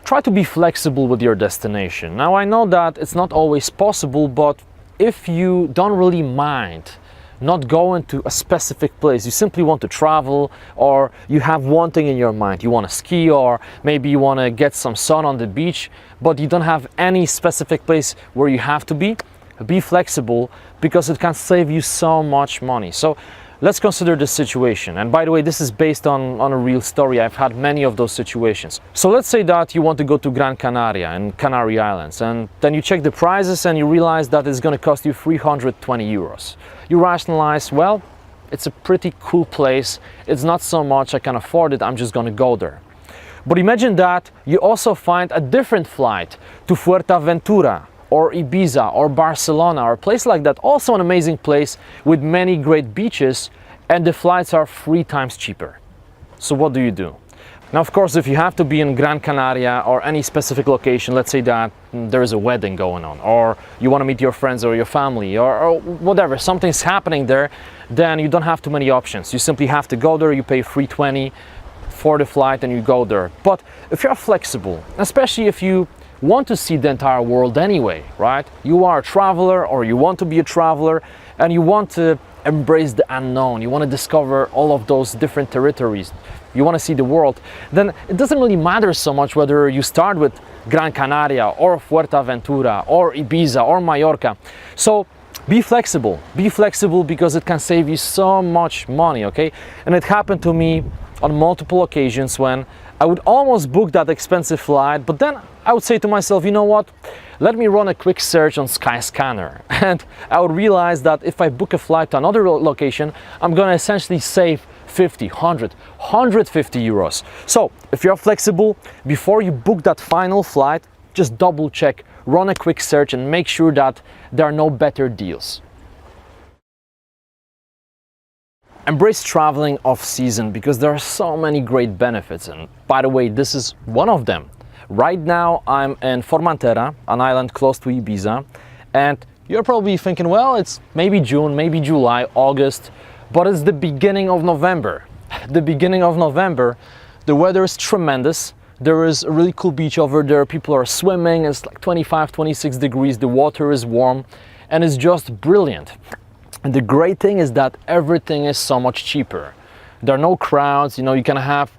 try to be flexible with your destination. Now, I know that it's not always possible, but if you don't really mind not going to a specific place, you simply want to travel, or you have one thing in your mind, you want to ski, or maybe you want to get some sun on the beach, but you don't have any specific place where you have to be flexible, because it can save you so much money. So let's consider this situation. And by the way, this is based on a real story. I've had many of those situations. So let's say that you want to go to Gran Canaria and Canary Islands, and then you check the prices and you realize that it's going to cost you 320 euros. You rationalize, well, it's a pretty cool place. It's not so much I can afford it, I'm just going to go there. But imagine that you also find a different flight to Fuerteventura or Ibiza or Barcelona or a place like that, also an amazing place with many great beaches, and the flights are 3 times cheaper. So what do you do? Now, of course, if you have to be in Gran Canaria or any specific location, let's say that there is a wedding going on, or you want to meet your friends or your family, or whatever, something's happening there, then you don't have too many options. You simply have to go there, you pay 320 for the flight and you go there. But if you're flexible, especially if you want to see the entire world anyway, right? You are a traveler, or you want to be a traveler, and you want to embrace the unknown. You want to discover all of those different territories. You want to see the world. Then it doesn't really matter so much whether you start with Gran Canaria or Fuerteventura or Ibiza or Mallorca. So be flexible because it can save you so much money, okay? And it happened to me on multiple occasions when I would almost book that expensive flight, but then I would say to myself, you know what, let me run a quick search on Skyscanner, and I would realize that if I book a flight to another location, I'm going to essentially save 50, 100, 150 euros. So if you're flexible, before you book that final flight, just double check, run a quick search, and make sure that there are no better deals. Embrace traveling off-season because there are so many great benefits, and by the way, this is one of them. Right now I'm in Formentera, an island close to Ibiza, and you're probably thinking, well, it's maybe June, maybe July, August, but it's the beginning of November. The beginning of November, the weather is tremendous. There is a really cool beach over there, people are swimming, it's like 25, 26 degrees, the water is warm, and it's just brilliant. And the great thing is that everything is so much cheaper. There are no crowds, you know, you can have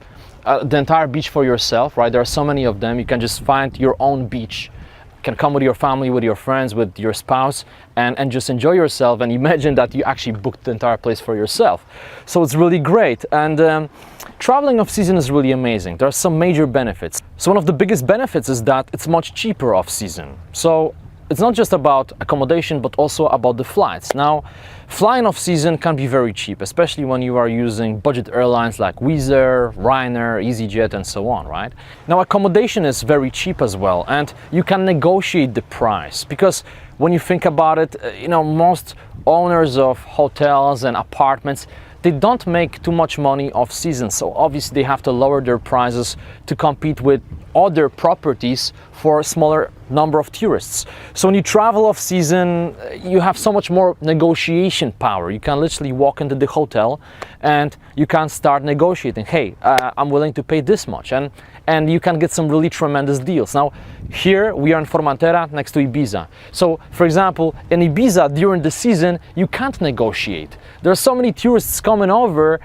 the entire beach for yourself, right? There are so many of them. You can just find your own beach. You can come with your family, with your friends, with your spouse, and just enjoy yourself, and imagine that you actually booked the entire place for yourself. So it's really great. And traveling off season is really amazing. There are some major benefits. So one of the biggest benefits is that it's much cheaper off season. So it's not just about accommodation, but also about the flights. Now, flying off season can be very cheap, especially when you are using budget airlines like Wizz Air, Ryanair, EasyJet, and so on, right? Now, accommodation is very cheap as well, and you can negotiate the price, because when you think about it, you know, most owners of hotels and apartments, they don't make too much money off season, so obviously they have to lower their prices to compete with other properties for a smaller number of tourists. So when you travel off season, you have so much more negotiation power. You can literally walk into the hotel and you can start negotiating. Hey, I'm willing to pay this much, and you can get some really tremendous deals. Now, here we are in Formentera next to Ibiza. So, for example, in Ibiza during the season, you can't negotiate. There are so many tourists coming over,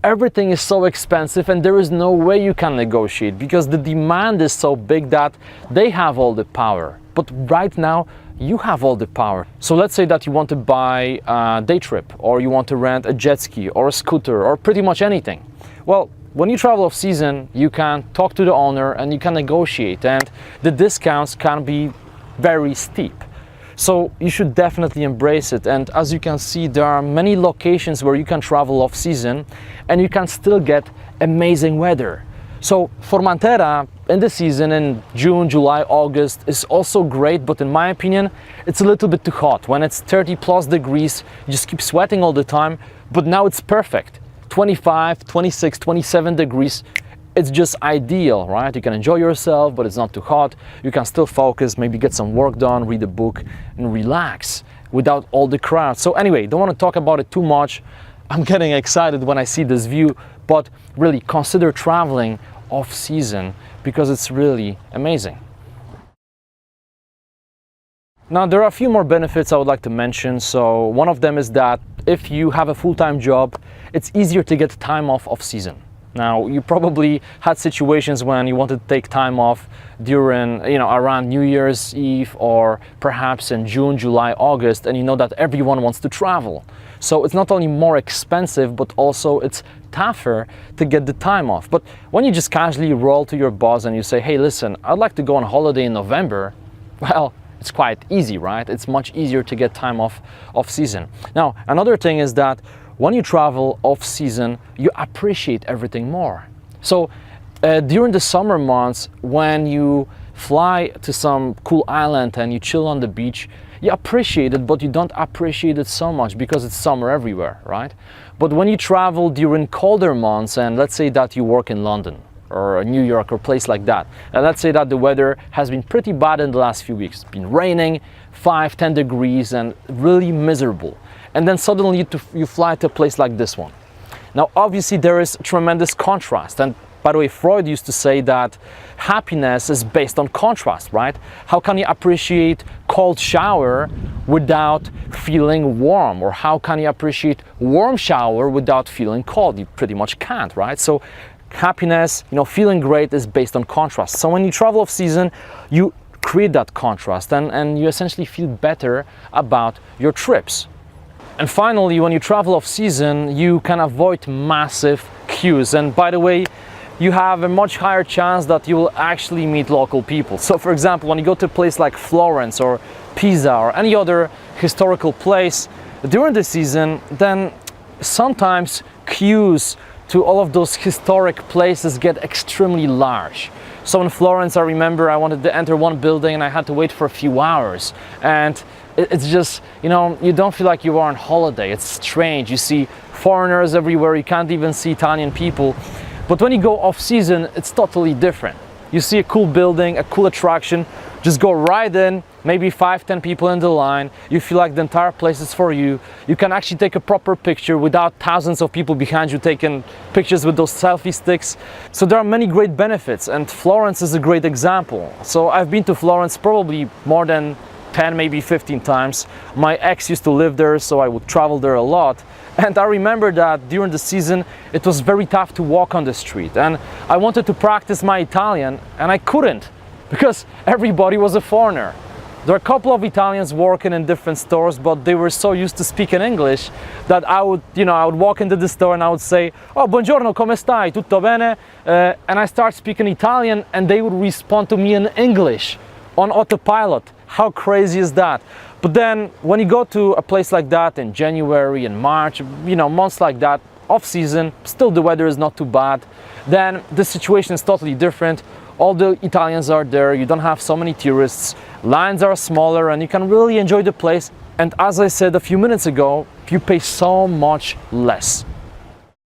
everything is so expensive, and there is no way you can negotiate because the demand is so big that they have all the power. But right now, you have all the power. So let's say that you want to buy a day trip, or you want to rent a jet ski or a scooter or pretty much anything. Well, when you travel off season, you can talk to the owner and you can negotiate, and the discounts can be very steep. So you should definitely embrace it. And as you can see, there are many locations where you can travel off season and you can still get amazing weather. So Formentera in the season in June, July, August is also great, but in my opinion, it's a little bit too hot. When it's 30 plus degrees, you just keep sweating all the time, but now it's perfect. 25, 26, 27 degrees. It's just ideal, right? You can enjoy yourself, but it's not too hot. You can still focus, maybe get some work done, read a book, and relax without all the crowd. So anyway, don't want to talk about it too much. I'm getting excited when I see this view, but really consider traveling off season because it's really amazing. Now, there are a few more benefits I would like to mention. So one of them is that if you have a full-time job, it's easier to get time off season. Now, you probably had situations when you wanted to take time off during, around New Year's Eve, or perhaps in June, July, August, and you know that everyone wants to travel. So it's not only more expensive, but also it's tougher to get the time off. But when you just casually roll to your boss and you say, hey, listen, I'd like to go on holiday in November, well, it's quite easy, right? It's much easier to get time off season. Now, another thing is that when you travel off season, you appreciate everything more. So during the summer months, when you fly to some cool island and you chill on the beach, you appreciate it, but you don't appreciate it so much because it's summer everywhere, right? But when you travel during colder months, and let's say that you work in London or New York or a place like that, and let's say that the weather has been pretty bad in the last few weeks. It's been raining, 5-10 degrees, and really miserable. And then suddenly you fly to a place like this one. Now, obviously there is tremendous contrast. And by the way, Freud used to say that happiness is based on contrast, right? How can you appreciate cold shower without feeling warm? Or how can you appreciate warm shower without feeling cold? You pretty much can't, right? So happiness, feeling great is based on contrast. So when you travel off season, you create that contrast and you essentially feel better about your trips. And finally, when you travel off season, you can avoid massive queues. And by the way, you have a much higher chance that you will actually meet local people. So for example, when you go to a place like Florence or Pisa or any other historical place during the season, then sometimes queues to all of those historic places get extremely large. So in Florence, I remember I wanted to enter one building and I had to wait for a few hours. And it's just, you don't feel like you are on holiday. It's strange. You see foreigners everywhere. You can't even see Italian people. But when you go off season, it's totally different. You see a cool building, a cool attraction, just go right in, maybe 5-10 people in the line. You feel like the entire place is for you. You can actually take a proper picture without thousands of people behind you taking pictures with those selfie sticks. So there are many great benefits, and Florence is a great example. So I've been to Florence probably more than 10, maybe 15 times. My ex used to live there, so I would travel there a lot. And I remember that during the season, it was very tough to walk on the street. And I wanted to practice my Italian, and I couldn't because everybody was a foreigner. There are a couple of Italians working in different stores, but they were so used to speaking English that I would walk into the store and I would say, "Oh, buongiorno, come stai? Tutto bene?" And I start speaking Italian, and they would respond to me in English on autopilot. How crazy is that? But then when you go to a place like that in January and March, months like that, off season, still the weather is not too bad, then the situation is totally different. All the Italians are there, you don't have so many tourists, lines are smaller, and you can really enjoy the place. And as I said a few minutes ago, you pay so much less.